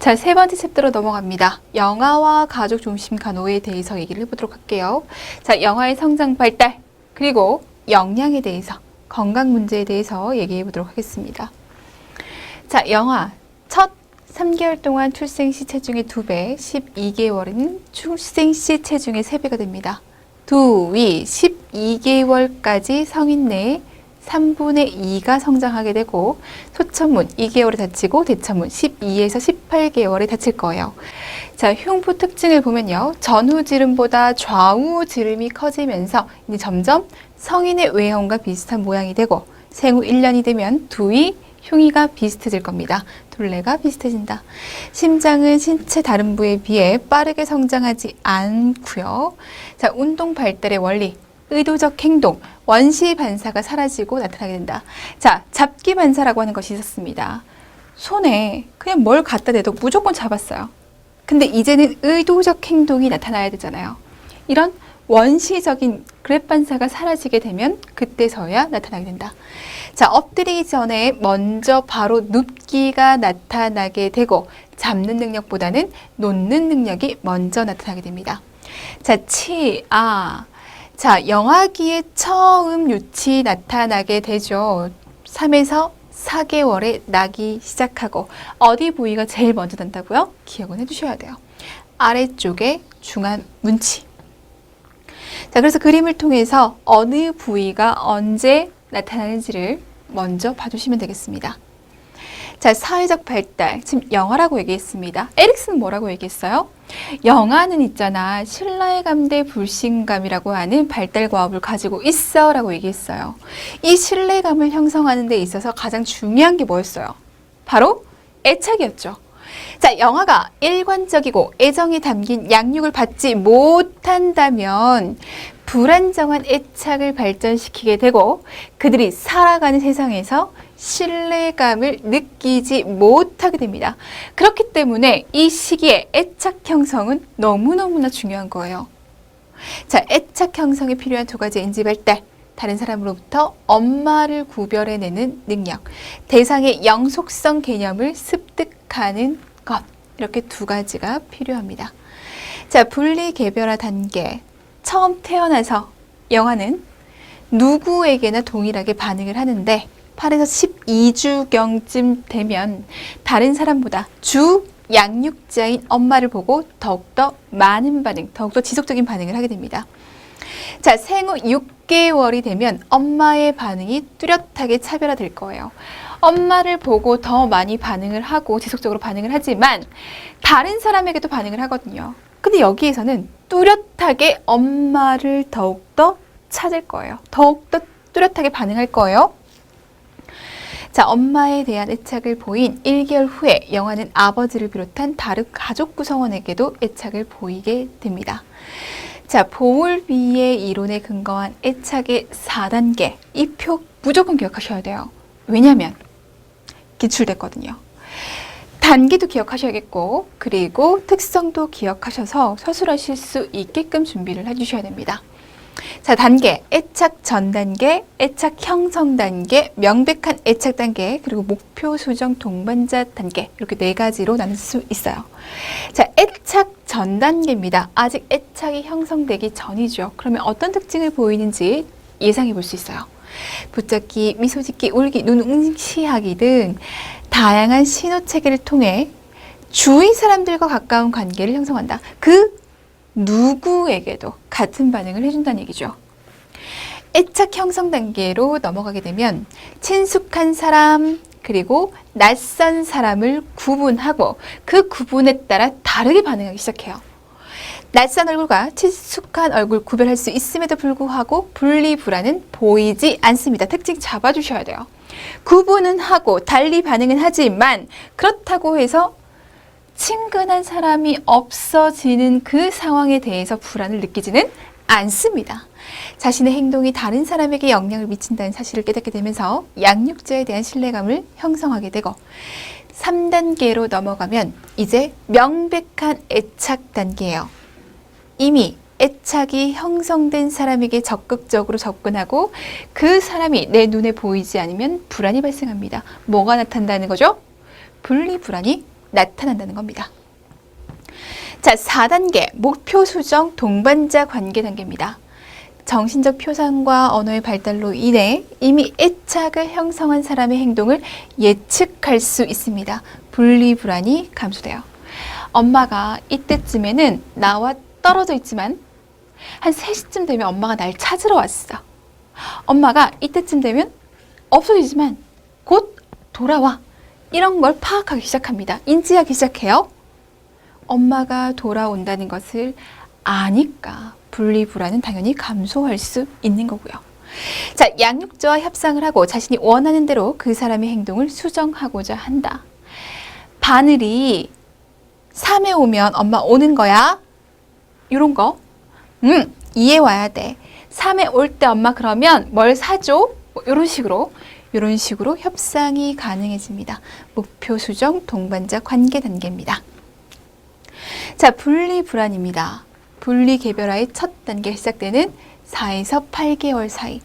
자, 세 번째 챕터로 넘어갑니다. 영아와 가족 중심 간호에 대해서 얘기를 해보도록 할게요. 자, 영아의 성장 발달, 그리고 영양에 대해서, 건강 문제에 대해서 얘기해 보도록 하겠습니다. 자, 영아, 첫 3개월 동안 출생 시 체중의 2배, 12개월은 출생 시 체중의 3배가 됩니다. 두위 12개월까지 성인 내에 3분의 2가 성장하게 되고 소천문 2개월에 다치고 대천문 12에서 18개월에 다칠 거예요. 자, 흉부 특징을 보면요. 전후 지름보다 좌우 지름이 커지면서 이제 점점 성인의 외형과 비슷한 모양이 되고 생후 1년이 되면 두위 흉이가 비슷해질 겁니다. 둘레가 비슷해진다. 심장은 신체 다른 부에 비해 빠르게 성장하지 않고요. 자, 운동 발달의 원리, 의도적 행동, 원시 반사가 사라지고 나타나게 된다. 자, 잡기 반사라고 하는 것이 있었습니다. 손에 그냥 뭘 갖다 대도 무조건 잡았어요. 근데 이제는 의도적 행동이 나타나야 되잖아요. 이런 원시적인 그랩 반사가 사라지게 되면 그때서야 나타나게 된다. 자, 엎드리기 전에 먼저 바로 눕기가 나타나게 되고 잡는 능력보다는 놓는 능력이 먼저 나타나게 됩니다. 자, 자, 영아기에 처음 유치 나타나게 되죠. 3에서 4개월에 나기 시작하고 어디 부위가 제일 먼저 난다고요? 기억은 해주셔야 돼요. 아래쪽에 중안 문치. 자, 그래서 그림을 통해서 어느 부위가 언제 나타나는지를 먼저 봐주시면 되겠습니다. 자, 사회적 발달, 지금 영아라고 얘기했습니다. 에릭슨은 뭐라고 얘기했어요? 영아는 있잖아, 신뢰감 대 불신감이라고 하는 발달 과업을 가지고 있어 라고 얘기했어요. 이 신뢰감을 형성하는 데 있어서 가장 중요한 게 뭐였어요? 바로 애착이었죠. 자, 영아가 일관적이고 애정이 담긴 양육을 받지 못한다면 불안정한 애착을 발전시키게 되고 그들이 살아가는 세상에서 신뢰감을 느끼지 못하게 됩니다. 그렇기 때문에 이 시기에 애착 형성은 너무너무나 중요한 거예요. 자, 애착 형성에 필요한 2가지 인지 발달. 다른 사람으로부터 엄마를 구별해내는 능력, 대상의 영속성 개념을 습득하는 것, 이렇게 2가지가 필요합니다. 자, 분리 개별화 단계. 처음 태어나서 영아는 누구에게나 동일하게 반응을 하는데 8에서 12주경쯤 되면 다른 사람보다 주 양육자인 엄마를 보고 더욱더 많은 반응, 더욱더 지속적인 반응을 하게 됩니다. 자, 생후 6개월이 되면 엄마의 반응이 뚜렷하게 차별화될 거예요. 엄마를 보고 더 많이 반응을 하고 지속적으로 반응을 하지만 다른 사람에게도 반응을 하거든요. 근데 여기에서는 뚜렷하게 엄마를 더욱더 찾을 거예요. 더욱더 뚜렷하게 반응할 거예요. 자, 엄마에 대한 애착을 보인 1개월 후에 영아는 아버지를 비롯한 다른 가족 구성원에게도 애착을 보이게 됩니다. 자, 보울비의 이론에 근거한 애착의 4단계. 이 표 무조건 기억하셔야 돼요. 왜냐하면 기출됐거든요. 단계도 기억하셔야겠고 그리고 특성도 기억하셔서 서술하실 수 있게끔 준비를 해주셔야 됩니다. 자, 단계, 애착 전 단계, 애착 형성 단계, 명백한 애착 단계, 그리고 목표 수정 동반자 단계, 이렇게 4가지로 나눌 수 있어요. 자, 애착 전 단계입니다. 아직 애착이 형성되기 전이죠. 그러면 어떤 특징을 보이는지 예상해 볼 수 있어요. 붙잡기, 미소 짓기, 울기, 눈 응시하기 등 다양한 신호 체계를 통해 주위 사람들과 가까운 관계를 형성한다. 그 누구에게도 같은 반응을 해준다는 얘기죠. 애착 형성 단계로 넘어가게 되면 친숙한 사람 그리고 낯선 사람을 구분하고 그 구분에 따라 다르게 반응하기 시작해요. 낯선 얼굴과 친숙한 얼굴 구별할 수 있음에도 불구하고 분리불안은 보이지 않습니다. 특징 잡아주셔야 돼요. 구분은 하고 달리 반응은 하지만 그렇다고 해서 친근한 사람이 없어지는 그 상황에 대해서 불안을 느끼지는 않습니다. 자신의 행동이 다른 사람에게 영향을 미친다는 사실을 깨닫게 되면서 양육자에 대한 신뢰감을 형성하게 되고 3단계로 넘어가면 이제 명백한 애착 단계예요. 이미 애착이 형성된 사람에게 적극적으로 접근하고 그 사람이 내 눈에 보이지 않으면 불안이 발생합니다. 뭐가 나타난다는 거죠? 분리불안이 나타난다는 겁니다. 자, 4단계 목표 수정 동반자 관계 단계입니다. 정신적 표상과 언어의 발달로 인해 이미 애착을 형성한 사람의 행동을 예측할 수 있습니다. 분리불안이 감소돼요. 엄마가 이때쯤에는 나와 떨어져 있지만 한 3시쯤 되면 엄마가 날 찾으러 왔어. 엄마가 이때쯤 되면 없어지지만 곧 돌아와. 이런 걸 파악하기 시작합니다. 인지하기 시작해요. 엄마가 돌아온다는 것을 아니까 분리불안은 당연히 감소할 수 있는 거고요. 자, 양육자와 협상을 하고 자신이 원하는 대로 그 사람의 행동을 수정하고자 한다. 바늘이 3에 오면 엄마 오는 거야. 이런 거. 이해 와야 돼. 3에 올 때 엄마 그러면 뭘 사줘? 뭐 이런 식으로 협상이 가능해집니다. 목표 수정 동반자 관계 단계입니다. 자, 분리불안입니다. 분리개별화의 첫 단계가 시작되는 4에서 8개월 사이.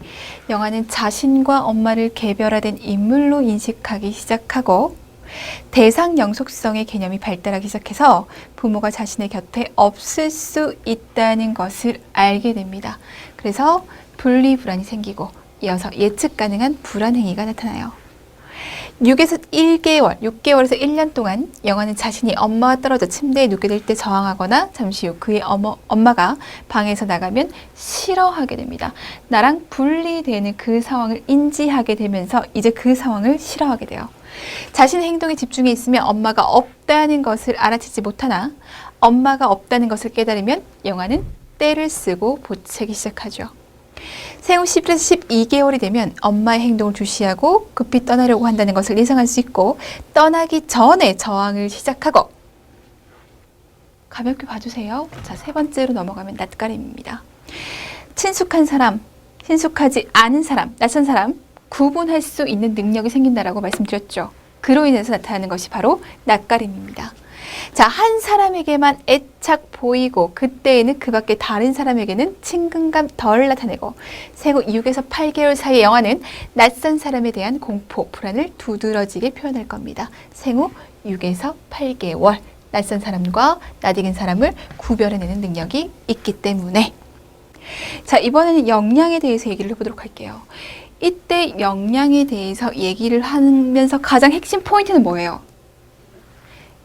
영아는 자신과 엄마를 개별화된 인물로 인식하기 시작하고 대상 영속성의 개념이 발달하기 시작해서 부모가 자신의 곁에 없을 수 있다는 것을 알게 됩니다. 그래서 분리불안이 생기고 이어서 예측 가능한 불안 행위가 나타나요. 6개월에서 1년 동안 영아는 자신이 엄마와 떨어져 침대에 눕게 될 때 저항하거나 잠시 후 그의 엄마가 방에서 나가면 싫어하게 됩니다. 나랑 분리되는 그 상황을 인지하게 되면서 이제 그 상황을 싫어하게 돼요. 자신의 행동에 집중해 있으면 엄마가 없다는 것을 알아채지 못하나 엄마가 없다는 것을 깨달으면 영아는 떼를 쓰고 보채기 시작하죠. 생후 11에서 12개월이 되면 엄마의 행동을 주시하고 급히 떠나려고 한다는 것을 예상할 수 있고 떠나기 전에 저항을 시작하고 가볍게 봐주세요. 자, 3번째로 넘어가면 낯가림입니다. 친숙한 사람, 친숙하지 않은 사람, 낯선 사람 구분할 수 있는 능력이 생긴다라고 말씀드렸죠. 그로 인해서 나타나는 것이 바로 낯가림입니다. 자, 한 사람에게만 애착 보이고 그때에는 그 밖에 다른 사람에게는 친근감 덜 나타내고 생후 6에서 8개월 사이의 영아는 낯선 사람에 대한 공포, 불안을 두드러지게 표현할 겁니다. 생후 6에서 8개월 낯선 사람과 낯익은 사람을 구별해내는 능력이 있기 때문에 자, 이번에는 역량에 대해서 얘기를 해보도록 할게요. 이때 역량에 대해서 얘기를 하면서 가장 핵심 포인트는 뭐예요?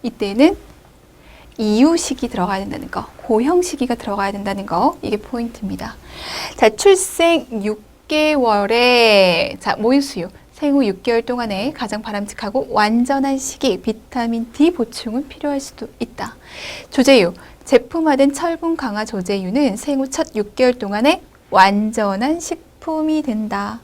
이때는 이유식이 들어가야 된다는 거, 고형 시기가 들어가야 된다는 거, 이게 포인트입니다. 자, 출생 6개월에 자, 모유수유, 생후 6개월 동안에 가장 바람직하고 완전한 시기, 비타민 D 보충은 필요할 수도 있다. 조제유, 제품화된 철분 강화 조제유는 생후 첫 6개월 동안에 완전한 식품이 된다.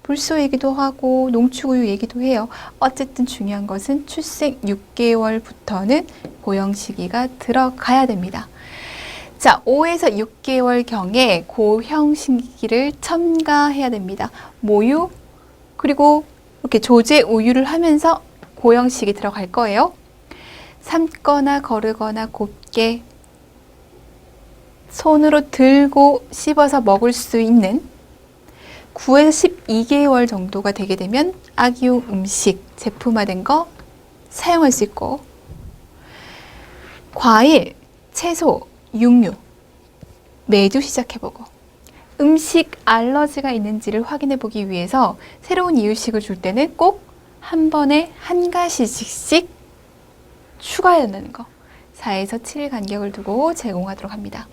불소 얘기도 하고 농축우유 얘기도 해요. 어쨌든 중요한 것은 출생 6개월부터는 고형 시기가 들어가야 됩니다. 자, 5에서 6개월경에 고형 시기를 첨가해야 됩니다. 모유 그리고 이렇게 조제 우유를 하면서 고형 시기 들어갈 거예요. 삶거나 거르거나 곱게 손으로 들고 씹어서 먹을 수 있는 9에서 12개월 정도가 되게 되면 아기용 음식, 제품화된 거 사용할 수 있고 과일, 채소, 육류 매주 시작해보고 음식 알러지가 있는지를 확인해 보기 위해서 새로운 이유식을 줄 때는 꼭 한 번에 한 가지씩 추가해야 된다는 거 4에서 7일 간격을 두고 제공하도록 합니다.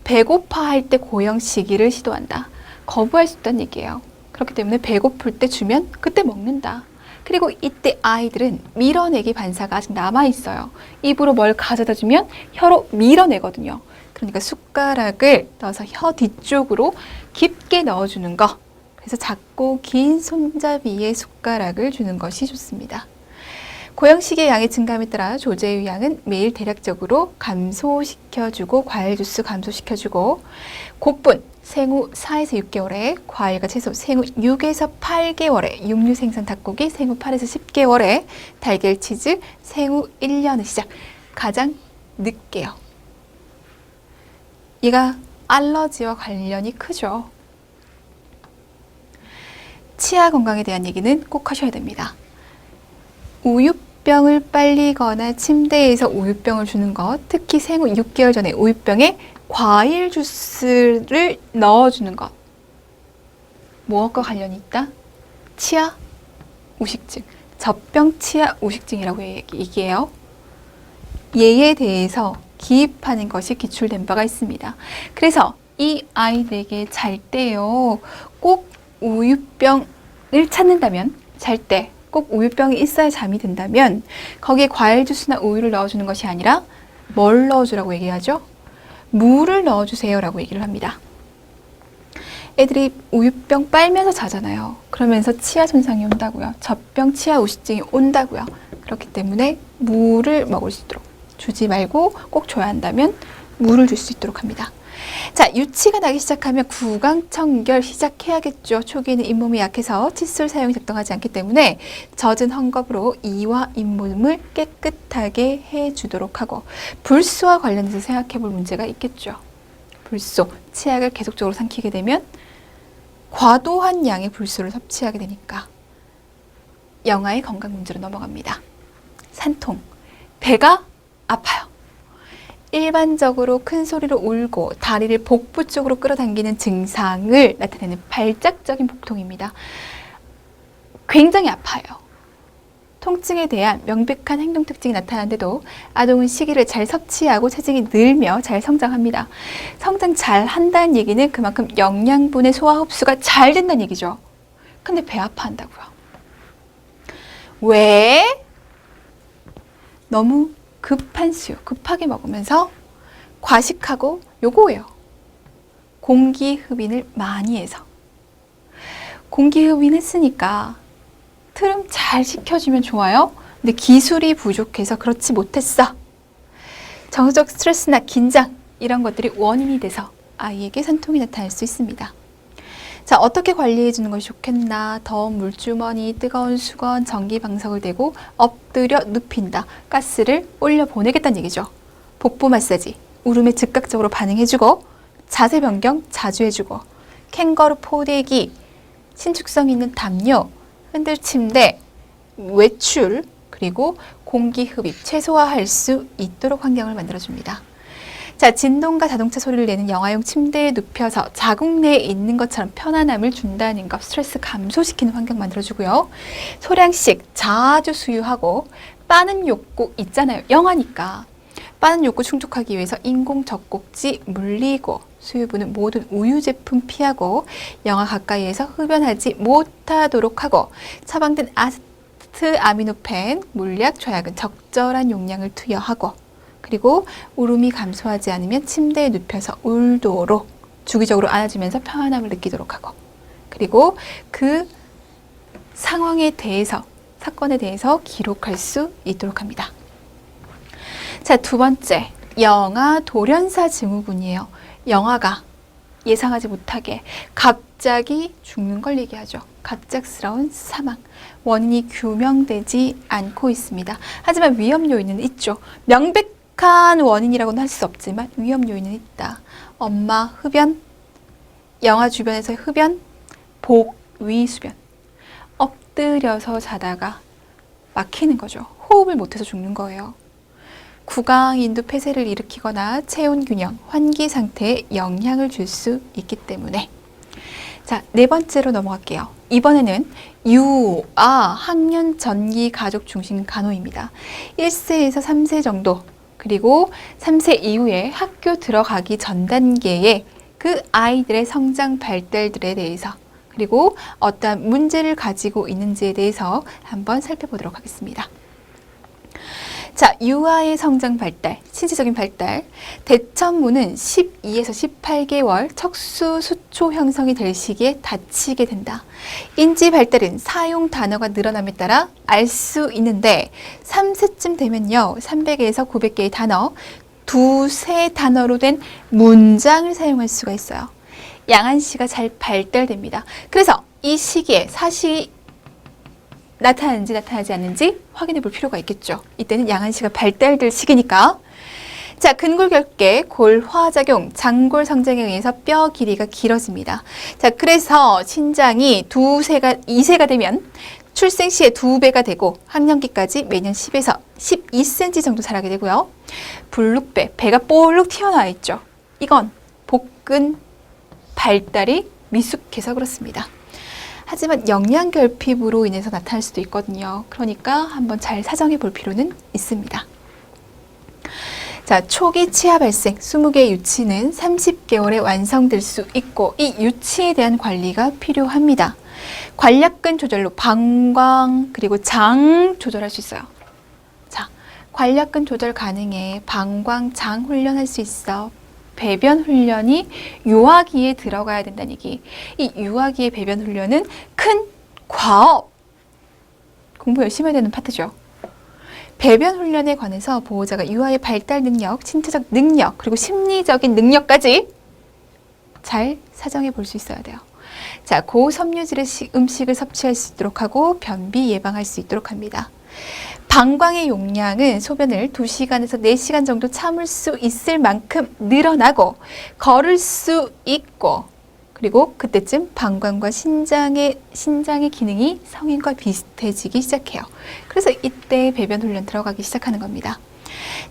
배고파할 때 고형 시기를 시도한다. 거부할 수 있다는 얘기예요. 그렇기 때문에 배고플 때 주면 그때 먹는다. 그리고 이때 아이들은 밀어내기 반사가 아직 남아있어요. 입으로 뭘 가져다 주면 혀로 밀어내거든요. 그러니까 숟가락을 넣어서 혀 뒤쪽으로 깊게 넣어주는 거. 그래서 작고 긴 손잡이에 숟가락을 주는 것이 좋습니다. 고형식의 양의 증감에 따라 조제유 양은 매일 대략적으로 감소시켜주고 과일 주스 감소시켜주고 곡분 생후 4에서 6개월에 과일과 채소 생후 6에서 8개월에 육류 생선 닭고기 생후 8에서 10개월에 달걀 치즈 생후 1년의 시작 가장 늦게요. 얘가 알러지와 관련이 크죠. 치아 건강에 대한 얘기는 꼭 하셔야 됩니다. 우유 우유병을 빨리거나 침대에서 우유병을 주는 것, 특히 생후 6개월 전에 우유병에 과일 주스를 넣어주는 것. 무엇과 관련이 있다? 치아 우식증, 젖병 치아 우식증이라고 얘기해요. 얘에 대해서 기입하는 것이 기출된 바가 있습니다. 그래서 이 아이들에게 잘 때요, 꼭 우유병을 찾는다면, 잘 때 꼭 우유병이 있어야 잠이 든다면 거기에 과일 주스나 우유를 넣어주는 것이 아니라 뭘 넣어주라고 얘기하죠? 물을 넣어주세요 라고 얘기를 합니다. 애들이 우유병 빨면서 자잖아요. 그러면서 치아 손상이 온다고요. 젖병 치아 우식증이 온다고요. 그렇기 때문에 물을 먹을 수 있도록 주지 말고 꼭 줘야 한다면 물을 줄 수 있도록 합니다. 자, 유치가 나기 시작하면 구강청결 시작해야겠죠. 초기에는 잇몸이 약해서 칫솔 사용이 적당하지 않기 때문에 젖은 헝겊으로 이와 잇몸을 깨끗하게 해주도록 하고, 불소와 관련해서 생각해 볼 문제가 있겠죠. 불소, 치약을 계속적으로 삼키게 되면 과도한 양의 불소를 섭취하게 되니까 영아의 건강 문제로 넘어갑니다. 산통, 배가 아파요. 일반적으로 큰 소리로 울고 다리를 복부 쪽으로 끌어당기는 증상을 나타내는 발작적인 복통입니다. 굉장히 아파요. 통증에 대한 명백한 행동 특징이 나타나는데도 아동은 식이를 잘 섭취하고 체중이 늘며 잘 성장합니다. 성장 잘 한다는 얘기는 그만큼 영양분의 소화 흡수가 잘 된다는 얘기죠. 근데 배 아파한다고요. 왜? 너무 급한 수요, 급하게 먹으면서 과식하고 요거예요. 공기 흡인을 많이 해서. 공기 흡인했으니까 트름 잘 시켜주면 좋아요. 근데 기술이 부족해서 그렇지 못했어. 정서적 스트레스나 긴장 이런 것들이 원인이 돼서 아이에게 산통이 나타날 수 있습니다. 자, 어떻게 관리해 주는 것이 좋겠나? 더운 물주머니, 뜨거운 수건, 전기 방석을 대고 엎드려 눕힌다. 가스를 올려 보내겠다는 얘기죠. 복부 마사지, 울음에 즉각적으로 반응해주고, 자세 변경 자주 해주고, 캥거루 포대기, 신축성 있는 담요, 흔들 침대, 외출, 그리고 공기 흡입 최소화할 수 있도록 환경을 만들어줍니다. 자, 진동과 자동차 소리를 내는 영아용 침대에 눕혀서 자궁 내에 있는 것처럼 편안함을 준다는 것, 스트레스 감소시키는 환경 만들어주고요. 소량씩 자주 수유하고, 빠는 욕구 있잖아요. 영아니까. 빠는 욕구 충족하기 위해서 인공 젖꼭지 물리고, 수유부는 모든 우유 제품 피하고, 영아 가까이에서 흡연하지 못하도록 하고, 처방된 아미노펜, 물약, 조약은 적절한 용량을 투여하고, 그리고 울음이 감소하지 않으면 침대에 눕혀서 울도록 주기적으로 안아주면서 편안함을 느끼도록 하고, 그리고 그 상황에 대해서, 사건에 대해서 기록할 수 있도록 합니다. 자, 두 번째, 영아 돌연사 증후군이에요. 영아가 예상하지 못하게 갑자기 죽는 걸 얘기하죠. 갑작스러운 사망. 원인이 규명되지 않고 있습니다. 하지만 위험 요인은 있죠. 명백한 원인이라고는 할 수 없지만 위험 요인은 있다. 엄마 흡연, 영아 주변에서의 흡연, 복위 수변. 엎드려서 자다가 막히는 거죠. 호흡을 못해서 죽는 거예요. 구강 인두 폐쇄를 일으키거나 체온 균형, 환기 상태에 영향을 줄 수 있기 때문에. 자, 네 번째로 넘어갈게요. 이번에는 학년 전기 가족 중심 간호입니다. 1세에서 3세 정도, 그리고 3세 이후에 학교 들어가기 전 단계에 그 아이들의 성장 발달들에 대해서, 그리고 어떠한 문제를 가지고 있는지에 대해서 한번 살펴보도록 하겠습니다. 자, 유아의 성장 발달, 신체적인 발달. 대천무는 12에서 18개월 척수 수초 형성이 될 시기에 다치게 된다. 인지 발달은 사용 단어가 늘어남에 따라 알 수 있는데 3세쯤 되면요, 300에서 900개의 단어, 두세 단어로 된 문장을 사용할 수가 있어요. 양한시가 잘 발달됩니다. 그래서 이 시기에 사실이 나타나는지 나타나지 않는지 확인해 볼 필요가 있겠죠. 이때는 양한시가 발달될 시기니까. 자, 근골결계, 골화작용, 장골 성장에 의해서 뼈 길이가 길어집니다. 자, 그래서 신장이 2세가 되면 출생 시에 2배가 되고 학령기까지 매년 10에서 12cm 정도 자라게 되고요. 블룩배, 배가 볼록 튀어나와 있죠. 이건 복근 발달이 미숙해서 그렇습니다. 하지만 영양결핍으로 인해서 나타날 수도 있거든요. 그러니까 한번 잘 사정해 볼 필요는 있습니다. 자, 초기 치아 발생 20개의 유치는 30개월에 완성될 수 있고 이 유치에 대한 관리가 필요합니다. 관략근 조절로 방광 그리고 장 조절할 수 있어요. 자, 관략근 조절 가능해. 방광, 장 훈련할 수 있어. 배변 훈련이 유아기에 들어가야 된다는 얘기. 이 유아기의 배변 훈련은 큰 과업. 공부 열심히 해야 되는 파트죠. 배변 훈련에 관해서 보호자가 유아의 발달 능력, 신체적 능력, 그리고 심리적인 능력까지 잘 사정해 볼 수 있어야 돼요. 자, 고섬유질의 음식을 섭취할 수 있도록 하고 변비 예방할 수 있도록 합니다. 방광의 용량은 소변을 2시간에서 4시간 정도 참을 수 있을 만큼 늘어나고 걸을 수 있고 그리고 그때쯤 방광과 신장의 기능이 성인과 비슷해지기 시작해요. 그래서 이때 배변 훈련 들어가기 시작하는 겁니다.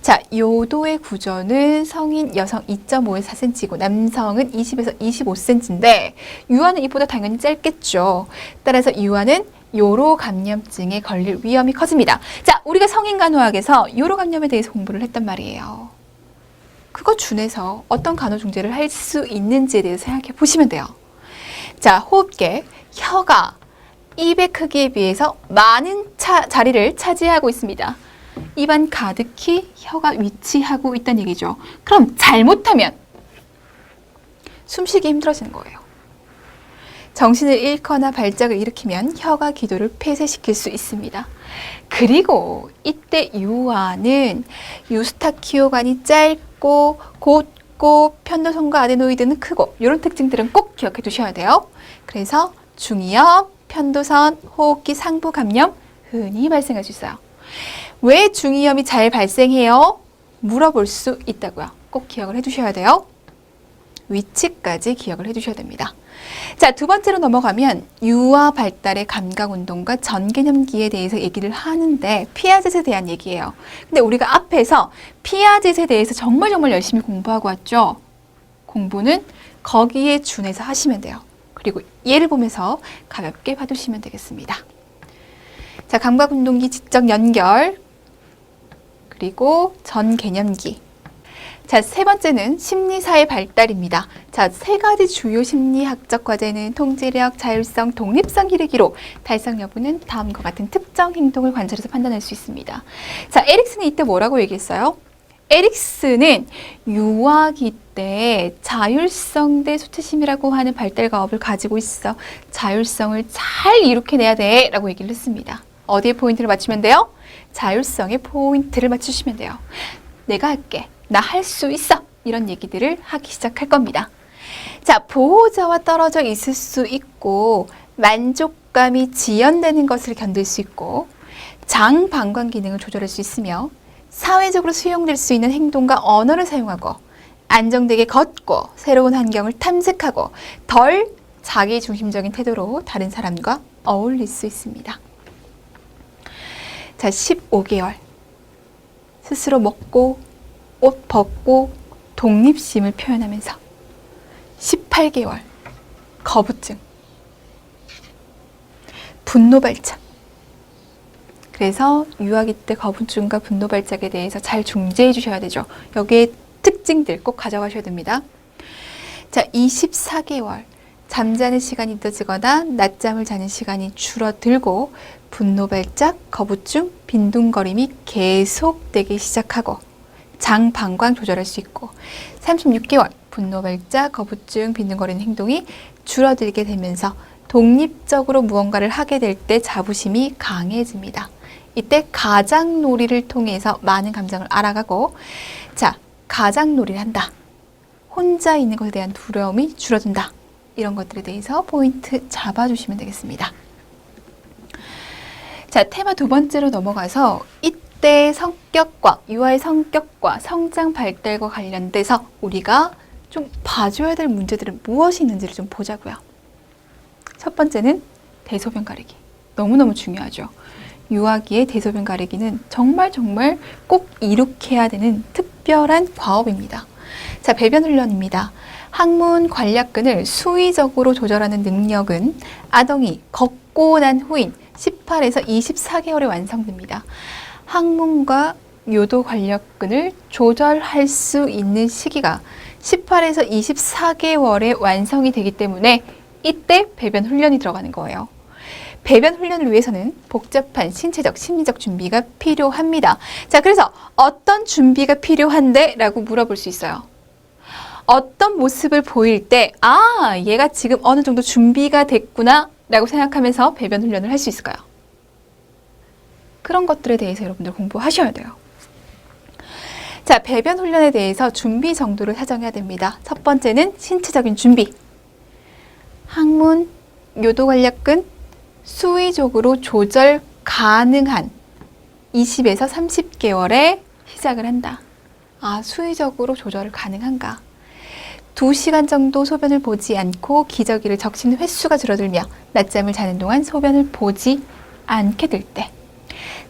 자, 요도의 구조는 성인 여성 2.5에서 4cm이고 남성은 20에서 25cm인데 유아는 이보다 당연히 짧겠죠. 따라서 유아는 요로 감염증에 걸릴 위험이 커집니다. 자, 우리가 성인간호학에서 요로 감염에 대해서 공부를 했단 말이에요. 그거 준해서 어떤 간호중재를 할 수 있는지에 대해서 생각해 보시면 돼요. 자, 호흡계, 혀가 입의 크기에 비해서 많은 자리를 차지하고 있습니다. 입안 가득히 혀가 위치하고 있다는 얘기죠. 그럼 잘못하면 숨쉬기 힘들어지는 거예요. 정신을 잃거나 발작을 일으키면 혀가 기도를 폐쇄시킬 수 있습니다. 그리고 이때 유아는 유스타키오관이 짧고 곧고 편도선과 아데노이드는 크고 이런 특징들은 꼭 기억해 두셔야 돼요. 그래서 중이염, 편도선, 호흡기 상부 감염 흔히 발생할 수 있어요. 왜 중이염이 잘 발생해요? 물어볼 수 있다고요. 꼭 기억을 해두셔야 돼요. 위치까지 기억을 해두셔야 됩니다. 자, 두 번째로 넘어가면 유아 발달의 감각운동과 전개념기에 대해서 얘기를 하는데 피아젯에 대한 얘기예요. 근데 우리가 앞에서 피아젯에 대해서 정말 열심히 공부하고 왔죠. 공부는 거기에 준해서 하시면 돼요. 그리고 예를 보면서 가볍게 봐두시면 되겠습니다. 자, 감각운동기 지적 연결 그리고 전개념기. 자, 세 번째는 심리사의 발달입니다. 자, 세 가지 주요 심리학적 과제는 통제력, 자율성, 독립성 기르기로 달성 여부는 다음과 같은 특정 행동을 관찰해서 판단할 수 있습니다. 자, 에릭슨이 이때 뭐라고 얘기했어요? 에릭슨은 유아기 때 자율성 대 수치심이라고 하는 발달 과업을 가지고 있어. 자율성을 잘 이룩해내야 돼 라고 얘기를 했습니다. 어디에 포인트를 맞추면 돼요? 자율성에 포인트를 맞추시면 돼요. 내가 할게. 나 할 수 있어. 이런 얘기들을 하기 시작할 겁니다. 자, 보호자와 떨어져 있을 수 있고 만족감이 지연되는 것을 견딜 수 있고 장 방광 기능을 조절할 수 있으며 사회적으로 수용될 수 있는 행동과 언어를 사용하고 안정되게 걷고 새로운 환경을 탐색하고 덜 자기중심적인 태도로 다른 사람과 어울릴 수 있습니다. 자, 15개월 스스로 먹고 옷 벗고 독립심을 표현하면서 18개월 거부증, 분노 발작. 그래서 유아기 때 거부증과 분노 발작에 대해서 잘 중재해 주셔야 되죠. 여기에 특징들 꼭 가져가셔야 됩니다. 자, 24개월 잠자는 시간이 늦어지거나 낮잠을 자는 시간이 줄어들고 분노 발작, 거부증, 빈둥거림이 계속되기 시작하고 장 방광 조절할 수 있고 36개월 분노 발작, 거부증, 빈둥거리는 행동이 줄어들게 되면서 독립적으로 무언가를 하게 될 때 자부심이 강해집니다. 이때 가장놀이를 통해서 많은 감정을 알아가고 자, 가장놀이를 한다. 혼자 있는 것에 대한 두려움이 줄어든다. 이런 것들에 대해서 포인트 잡아주시면 되겠습니다. 자, 테마 두 번째로 넘어가서 이때 성격과 유아의 성격과 성장 발달과 관련돼서 우리가 좀 봐줘야 될 문제들은 무엇이 있는지를 좀 보자고요. 첫 번째는 대소변 가리기. 너무너무 중요하죠. 유아기의 대소변 가리기는 정말 꼭 이룩해야 되는 특별한 과업입니다. 자, 배변 훈련입니다. 항문 관략근을 수의적으로 조절하는 능력은 아동이 걷고 난 후인 18에서 24개월에 완성됩니다. 항문과 요도 관략근을 조절할 수 있는 시기가 18에서 24개월에 완성이 되기 때문에 이때 배변 훈련이 들어가는 거예요. 배변 훈련을 위해서는 복잡한 신체적, 심리적 준비가 필요합니다. 자, 그래서 어떤 준비가 필요한데? 라고 물어볼 수 있어요. 어떤 모습을 보일 때, 아, 얘가 지금 어느 정도 준비가 됐구나 라고 생각하면서 배변 훈련을 할 수 있을까요? 그런 것들에 대해서 여러분들 공부하셔야 돼요. 자, 배변 훈련에 대해서 준비 정도를 사정해야 됩니다. 첫 번째는 신체적인 준비. 항문, 요도 관략근, 수의적으로 조절 가능한 20에서 30개월에 시작을 한다. 아, 수의적으로 조절 가능한가? 2시간 정도 소변을 보지 않고 기저귀를 적시는 횟수가 줄어들며 낮잠을 자는 동안 소변을 보지 않게 될 때,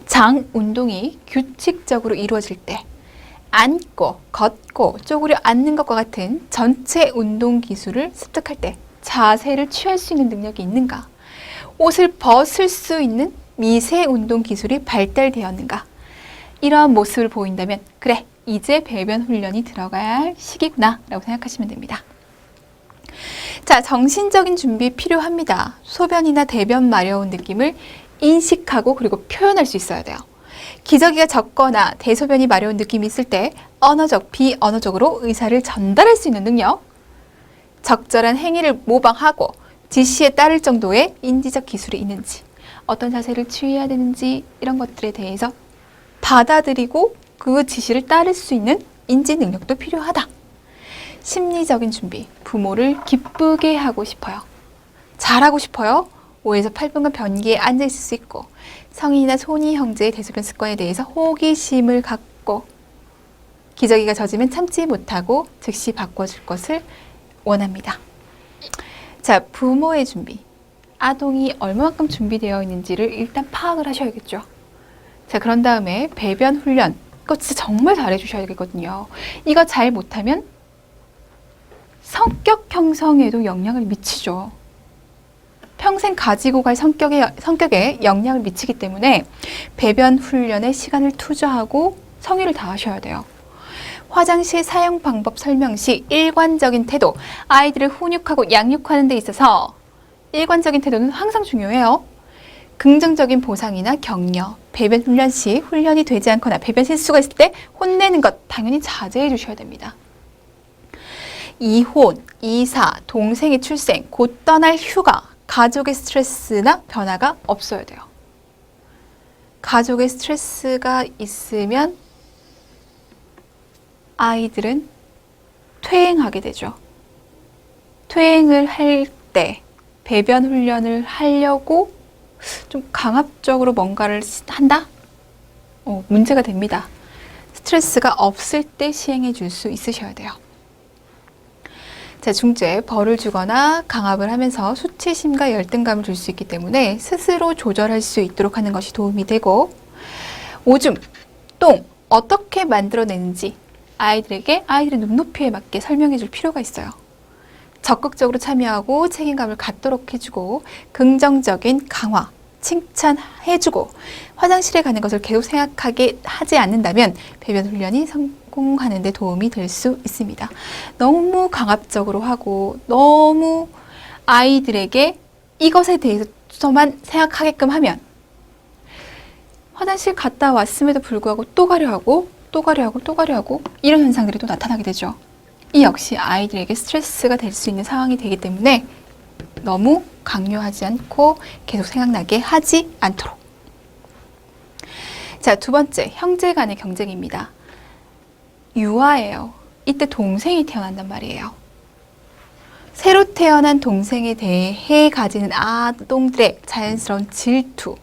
장 운동이 규칙적으로 이루어질 때, 앉고, 걷고, 쪼그려 앉는 것과 같은 전체 운동 기술을 습득할 때 자세를 취할 수 있는 능력이 있는가? 옷을 벗을 수 있는 미세 운동 기술이 발달되었는가? 이러한 모습을 보인다면 그래, 이제 배변 훈련이 들어가야 할 시기구나 라고 생각하시면 됩니다. 자, 정신적인 준비 필요합니다. 소변이나 대변 마려운 느낌을 인식하고 그리고 표현할 수 있어야 돼요. 기저귀가 젖거나 대소변이 마려운 느낌이 있을 때 언어적, 비언어적으로 의사를 전달할 수 있는 능력, 적절한 행위를 모방하고 지시에 따를 정도의 인지적 기술이 있는지, 어떤 자세를 취해야 되는지 이런 것들에 대해서 받아들이고 그 지시를 따를 수 있는 인지 능력도 필요하다. 심리적인 준비, 부모를 기쁘게 하고 싶어요. 잘하고 싶어요. 5에서 8분간 변기에 앉아 있을 수 있고, 성인이나 손이 형제의 대소변 습관에 대해서 호기심을 갖고, 기저귀가 젖으면 참지 못하고 즉시 바꿔줄 것을 원합니다. 자, 부모의 준비. 아동이 얼마만큼 준비되어 있는지를 일단 파악을 하셔야겠죠. 자, 그런 다음에 배변 훈련. 이거 진짜 정말 잘해 주셔야 되거든요. 이거 잘 못하면 성격 형성에도 영향을 미치죠. 평생 가지고 갈 성격에 영향을 미치기 때문에 배변 훈련에 시간을 투자하고 성의를 다하셔야 돼요. 화장실 사용 방법 설명 시 일관적인 태도, 아이들을 훈육하고 양육하는 데 있어서 일관적인 태도는 항상 중요해요. 긍정적인 보상이나 격려, 배변 훈련 시 훈련이 되지 않거나 배변 실수가 있을 때 혼내는 것 당연히 자제해 주셔야 됩니다. 이혼, 이사, 동생의 출생, 곧 떠날 휴가, 가족의 스트레스나 변화가 없어야 돼요. 가족의 스트레스가 있으면 아이들은 퇴행하게 되죠. 퇴행을 할 때 배변 훈련을 하려고 좀 강압적으로 뭔가를 한다? 문제가 됩니다. 스트레스가 없을 때 시행해 줄 수 있으셔야 돼요. 자, 중죄, 벌을 주거나 강압을 하면서 수치심과 열등감을 줄 수 있기 때문에 스스로 조절할 수 있도록 하는 것이 도움이 되고, 오줌, 똥 어떻게 만들어내는지 아이들의 눈높이에 맞게 설명해 줄 필요가 있어요. 적극적으로 참여하고 책임감을 갖도록 해주고, 긍정적인 강화, 칭찬해주고, 화장실에 가는 것을 계속 생각하게 하지 않는다면 배변 훈련이 성공하는 데 도움이 될 수 있습니다. 너무 강압적으로 하고 너무 아이들에게 이것에 대해서만 생각하게끔 하면 화장실 갔다 왔음에도 불구하고 또 가려 하고 이런 현상들이 또 나타나게 되죠. 이 역시 아이들에게 스트레스가 될 수 있는 상황이 되기 때문에 너무 강요하지 않고 계속 생각나게 하지 않도록. 자, 두 번째, 형제 간의 경쟁입니다. 유아예요. 이때 동생이 태어난단 말이에요. 새로 태어난 동생에 대해 가지는 아동들의 자연스러운 질투,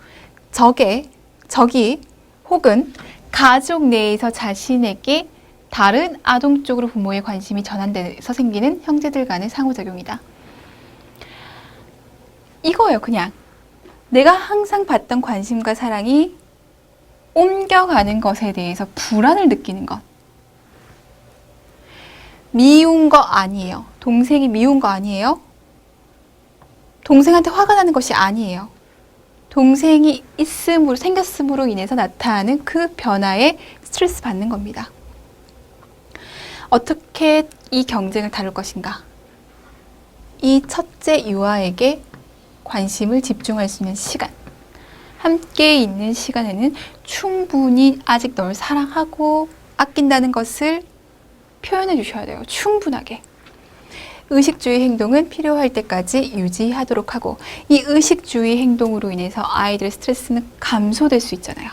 적이 혹은 가족 내에서 자신에게 다른 아동 쪽으로 부모의 관심이 전환돼서 생기는 형제들 간의 상호작용이다. 이거예요, 그냥. 내가 항상 받던 관심과 사랑이 옮겨가는 것에 대해서 불안을 느끼는 것. 미운 거 아니에요. 동생이 미운 거 아니에요. 동생한테 화가 나는 것이 아니에요. 동생이 생겼음으로 인해서 나타나는 그 변화에 스트레스 받는 겁니다. 어떻게 이 경쟁을 다룰 것인가? 이 첫째 유아에게 관심을 집중할 수 있는 시간. 함께 있는 시간에는 충분히 아직 널 사랑하고 아낀다는 것을 표현해 주셔야 돼요. 충분하게. 의식주의 행동은 필요할 때까지 유지하도록 하고, 이 의식주의 행동으로 인해서 아이들의 스트레스는 감소될 수 있잖아요.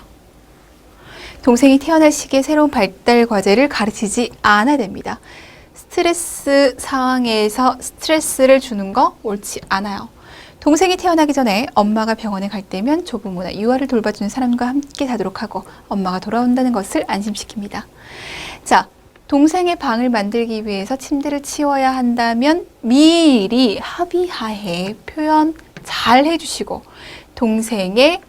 동생이 태어날 시기에 새로운 발달 과제를 가르치지 않아야 됩니다. 스트레스 상황에서 스트레스를 주는 거 옳지 않아요. 동생이 태어나기 전에 엄마가 병원에 갈 때면 조부모나 유아를 돌봐주는 사람과 함께 자도록 하고 엄마가 돌아온다는 것을 안심시킵니다. 자, 동생의 방을 만들기 위해서 침대를 치워야 한다면 미리 합의하에 표현 잘 해주시고, 동생의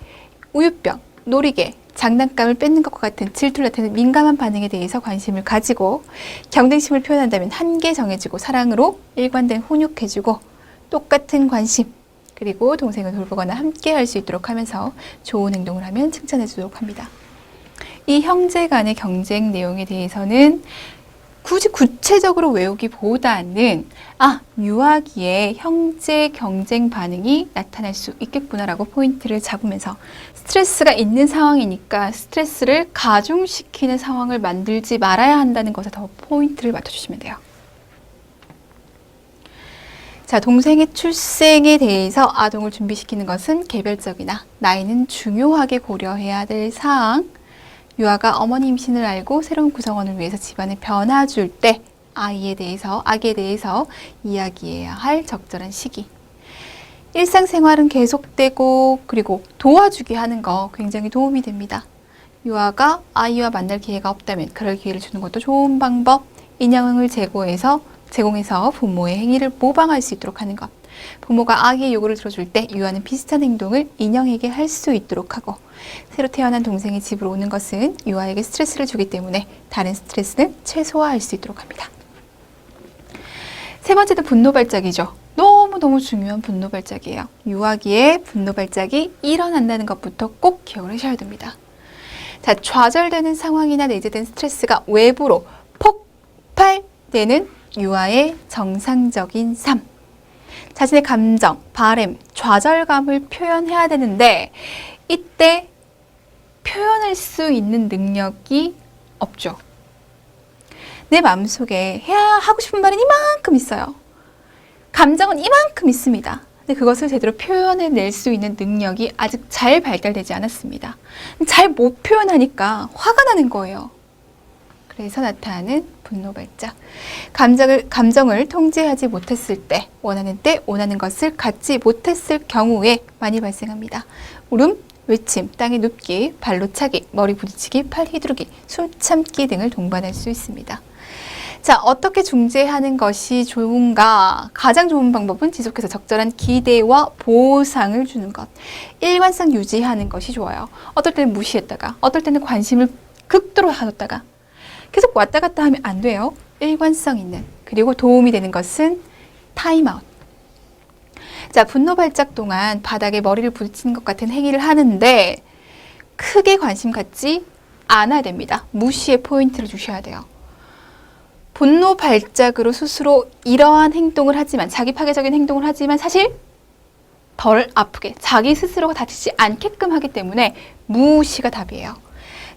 우유병, 놀이개, 장난감을 뺏는 것과 같은 질투를 나타내는 민감한 반응에 대해서 관심을 가지고, 경쟁심을 표현한다면 한계 정해주고 사랑으로 일관된 훈육해주고, 똑같은 관심, 그리고 동생을 돌보거나 함께 할 수 있도록 하면서 좋은 행동을 하면 칭찬해 주도록 합니다. 이 형제 간의 경쟁 내용에 대해서는 굳이 구체적으로 외우기보다는 유아기에 형제 경쟁 반응이 나타날 수 있겠구나라고 포인트를 잡으면서, 스트레스가 있는 상황이니까 스트레스를 가중시키는 상황을 만들지 말아야 한다는 것에 더 포인트를 맞춰주시면 돼요. 자, 동생의 출생에 대해서 아동을 준비시키는 것은 개별적이나 나이는 중요하게 고려해야 될 사항. 유아가 어머니 임신을 알고 새로운 구성원을 위해서 집안에 변화 줄 때 아기에 대해서 이야기해야 할 적절한 시기. 일상생활은 계속되고, 그리고 도와주게 하는 거 굉장히 도움이 됩니다. 유아가 아이와 만날 기회가 없다면 그럴 기회를 주는 것도 좋은 방법. 인형을 제공해서 부모의 행위를 모방할 수 있도록 하는 것. 부모가 아기의 요구를 들어줄 때 유아는 비슷한 행동을 인형에게 할 수 있도록 하고, 새로 태어난 동생이 집으로 오는 것은 유아에게 스트레스를 주기 때문에 다른 스트레스는 최소화할 수 있도록 합니다. 세 번째는 분노 발작이죠. 너무너무 중요한 분노 발작이에요. 유아기에 분노 발작이 일어난다는 것부터 꼭 기억을 하셔야 됩니다. 자, 좌절되는 상황이나 내재된 스트레스가 외부로 폭발되는 유아의 정상적인 삶. 자신의 감정, 바램, 좌절감을 표현해야 되는데 이때 표현할 수 있는 능력이 없죠. 내 마음속에 하고 싶은 말은 이만큼 있어요. 감정은 이만큼 있습니다. 근데 그것을 제대로 표현해낼 수 있는 능력이 아직 잘 발달되지 않았습니다. 잘 못 표현하니까 화가 나는 거예요. 그래서 나타나는 분노 발작. 감정을 통제하지 못했을 때, 원하는 것을 갖지 못했을 경우에 많이 발생합니다. 울음, 외침, 땅에 눕기, 발로 차기, 머리 부딪히기, 팔 휘두르기, 숨 참기 등을 동반할 수 있습니다. 자, 어떻게 중재하는 것이 좋은가? 가장 좋은 방법은 지속해서 적절한 기대와 보상을 주는 것. 일관성 유지하는 것이 좋아요. 어떨 때는 무시했다가, 어떨 때는 관심을 극도로 가졌다가, 계속 왔다 갔다 하면 안 돼요. 일관성 있는. 그리고 도움이 되는 것은 타임아웃. 자, 분노 발작 동안 바닥에 머리를 부딪히는 것 같은 행위를 하는데 크게 관심 갖지 않아야 됩니다. 무시의 포인트를 주셔야 돼요. 분노 발작으로 스스로 이러한 행동을 하지만, 자기 파괴적인 행동을 하지만 사실 덜 아프게 자기 스스로가 다치지 않게끔 하기 때문에 무시가 답이에요.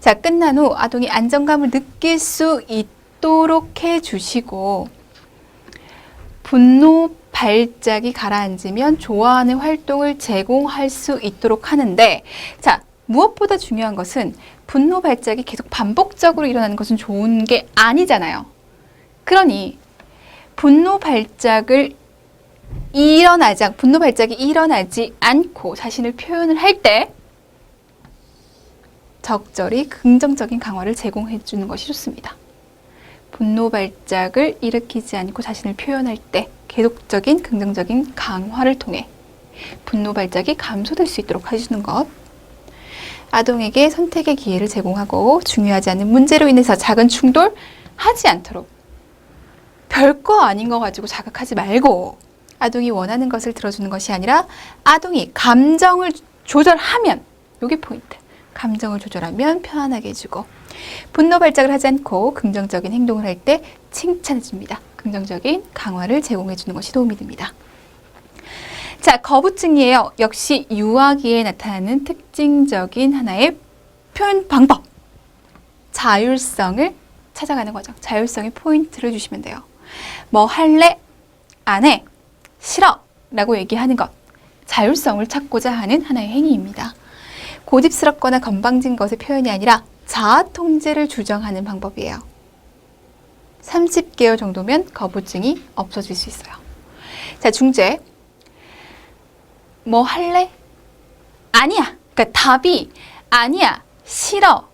자, 끝난 후 아동이 안정감을 느낄 수 있도록 해주시고, 분노 발작이 가라앉으면 좋아하는 활동을 제공할 수 있도록 하는데, 자, 무엇보다 중요한 것은 분노 발작이 계속 반복적으로 일어나는 것은 좋은 게 아니잖아요. 그러니 분노 발작이 일어나지 않고 자신을 표현을 할 때 적절히 긍정적인 강화를 제공해 주는 것이 좋습니다. 분노 발작을 일으키지 않고 자신을 표현할 때 계속적인 긍정적인 강화를 통해 분노 발작이 감소될 수 있도록 해주는 것. 아동에게 선택의 기회를 제공하고 중요하지 않은 문제로 인해서 작은 충돌 하지 않도록 별거 아닌 거 가지고 자극하지 말고 아동이 원하는 것을 들어주는 것이 아니라 아동이 감정을 조절하면 이게 포인트. 감정을 조절하면 편안하게 해주고 분노 발작을 하지 않고 긍정적인 행동을 할 때 칭찬해줍니다. 긍정적인 강화를 제공해주는 것이 도움이 됩니다. 자, 거부증이에요. 역시 유아기에 나타나는 특징적인 하나의 표현 방법. 자율성을 찾아가는 거죠. 자율성의 포인트를 주시면 돼요. 뭐 할래? 안 해? 싫어? 라고 얘기하는 것. 자율성을 찾고자 하는 하나의 행위입니다. 고집스럽거나 건방진 것의 표현이 아니라 자아 통제를 주장하는 방법이에요. 30개월 정도면 거부증이 없어질 수 있어요. 자, 중재. 뭐 할래? 아니야. 그러니까 답이 아니야, 싫어.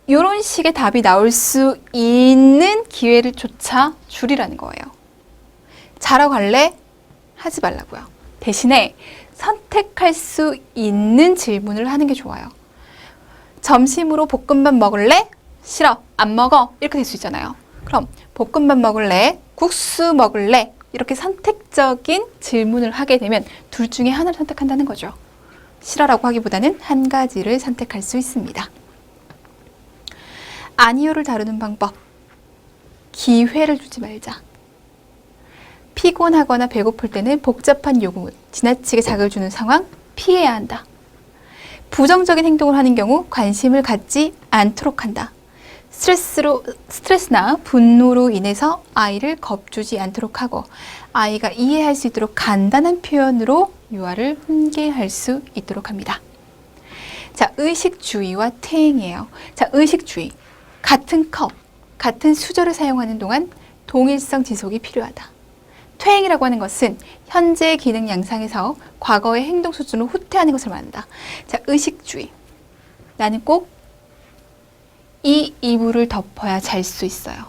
이런 식의 답이 나올 수 있는 기회를 조차 줄이라는 거예요. 자러 갈래? 하지 말라고요. 대신에 선택할 수 있는 질문을 하는 게 좋아요. 점심으로 볶음밥 먹을래? 싫어. 안 먹어. 이렇게 될 수 있잖아요. 그럼 볶음밥 먹을래? 국수 먹을래? 이렇게 선택적인 질문을 하게 되면 둘 중에 하나를 선택한다는 거죠. 싫어라고 하기보다는 한 가지를 선택할 수 있습니다. 아니요를 다루는 방법. 기회를 주지 말자. 피곤하거나 배고플 때는 복잡한 요구, 지나치게 자극을 주는 상황 피해야 한다. 부정적인 행동을 하는 경우 관심을 갖지 않도록 한다. 스트레스나 분노로 인해서 아이를 겁주지 않도록 하고 아이가 이해할 수 있도록 간단한 표현으로 유아를 훈계할 수 있도록 합니다. 자, 의식주의와 퇴행이에요. 자, 의식주의. 같은 컵, 같은 수저를 사용하는 동안 동일성 지속이 필요하다. 퇴행이라고 하는 것은 현재의 기능 양상에서 과거의 행동 수준을 후퇴하는 것을 말한다. 자, 의식주의. 나는 꼭 이 이불을 덮어야 잘 수 있어요.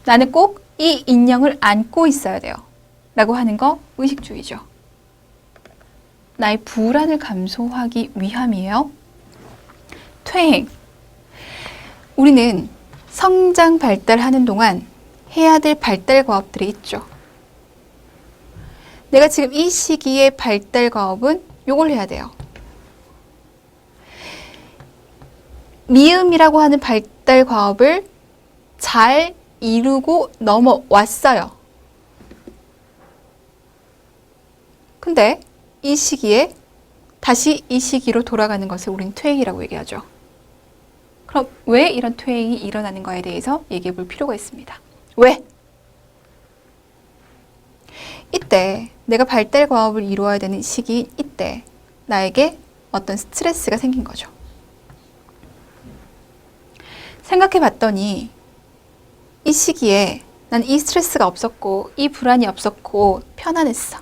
나는 꼭 이 인형을 안고 있어야 돼요. 라고 하는 거 의식주의죠. 나의 불안을 감소하기 위함이에요. 퇴행. 우리는 성장 발달하는 동안 해야 될 발달 과업들이 있죠. 내가 지금 이 시기의 발달 과업은 요걸 해야 돼요. 미음이라고 하는 발달 과업을 잘 이루고 넘어왔어요. 근데 이 시기에 다시 이 시기로 돌아가는 것을 우리는 퇴행이라고 얘기하죠. 그럼 왜 이런 퇴행이 일어나는가에 대해서 얘기해 볼 필요가 있습니다. 왜? 이때 내가 발달 과업을 이루어야 되는 시기인 이때 나에게 어떤 스트레스가 생긴 거죠. 생각해 봤더니 이 시기에 난 이 스트레스가 없었고 이 불안이 없었고 편안했어.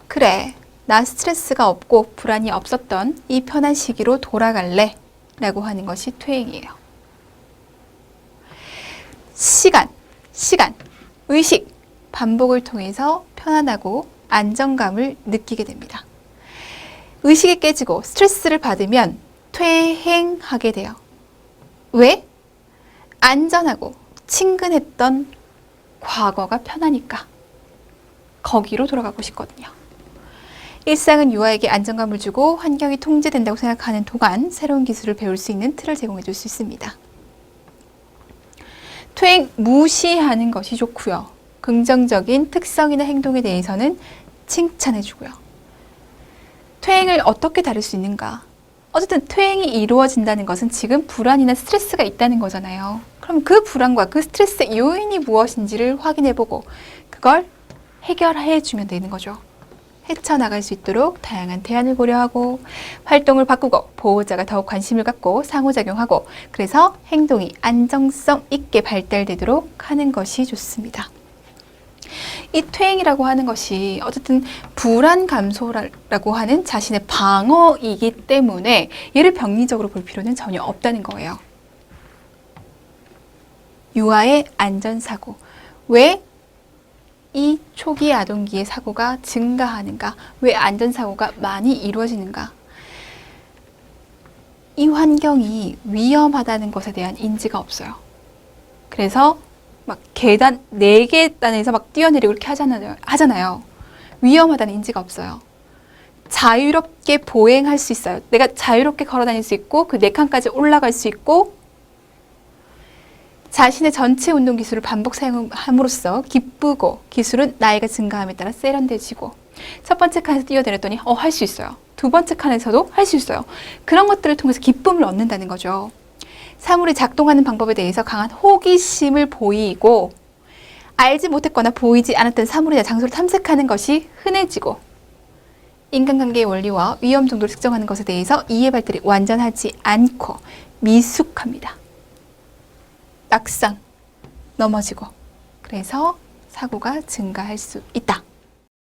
그래, 나 스트레스가 없고 불안이 없었던 이 편한 시기로 돌아갈래 라고 하는 것이 퇴행이에요. 시간, 의식, 반복을 통해서 편안하고 안정감을 느끼게 됩니다. 의식이 깨지고 스트레스를 받으면 퇴행하게 돼요. 왜? 안전하고 친근했던 과거가 편하니까 거기로 돌아가고 싶거든요. 일상은 유아에게 안정감을 주고 환경이 통제된다고 생각하는 동안 새로운 기술을 배울 수 있는 틀을 제공해 줄 수 있습니다. 퇴행 무시하는 것이 좋고요. 긍정적인 특성이나 행동에 대해서는 칭찬해 주고요. 퇴행을 어떻게 다룰 수 있는가? 어쨌든 퇴행이 이루어진다는 것은 지금 불안이나 스트레스가 있다는 거잖아요. 그럼 그 불안과 그 스트레스의 요인이 무엇인지를 확인해보고 그걸 해결해 주면 되는 거죠. 헤쳐나갈 수 있도록 다양한 대안을 고려하고 활동을 바꾸고 보호자가 더욱 관심을 갖고 상호작용하고 그래서 행동이 안정성 있게 발달되도록 하는 것이 좋습니다. 이 퇴행이라고 하는 것이 어쨌든 불안 감소라고 하는 자신의 방어이기 때문에 얘를 병리적으로 볼 필요는 전혀 없다는 거예요. 유아의 안전사고. 왜 이 초기 아동기의 사고가 증가하는가? 왜 안전사고가 많이 이루어지는가? 이 환경이 위험하다는 것에 대한 인지가 없어요. 그래서 막 계단 4계단에서 막 뛰어내리고 이렇게 하잖아요. 위험하다는 인지가 없어요. 자유롭게 보행할 수 있어요. 내가 자유롭게 걸어 다닐 수 있고 그 4칸까지 올라갈 수 있고 자신의 전체 운동 기술을 반복 사용함으로써 기쁘고 기술은 나이가 증가함에 따라 세련돼지고 첫 번째 칸에서 뛰어내렸더니 할 수 있어요. 두 번째 칸에서도 할 수 있어요. 그런 것들을 통해서 기쁨을 얻는다는 거죠. 사물이 작동하는 방법에 대해서 강한 호기심을 보이고 알지 못했거나 보이지 않았던 사물이나 장소를 탐색하는 것이 흔해지고 인간관계의 원리와 위험 정도를 측정하는 것에 대해서 이해 발달이 완전하지 않고 미숙합니다. 낙상, 넘어지고 그래서 사고가 증가할 수 있다.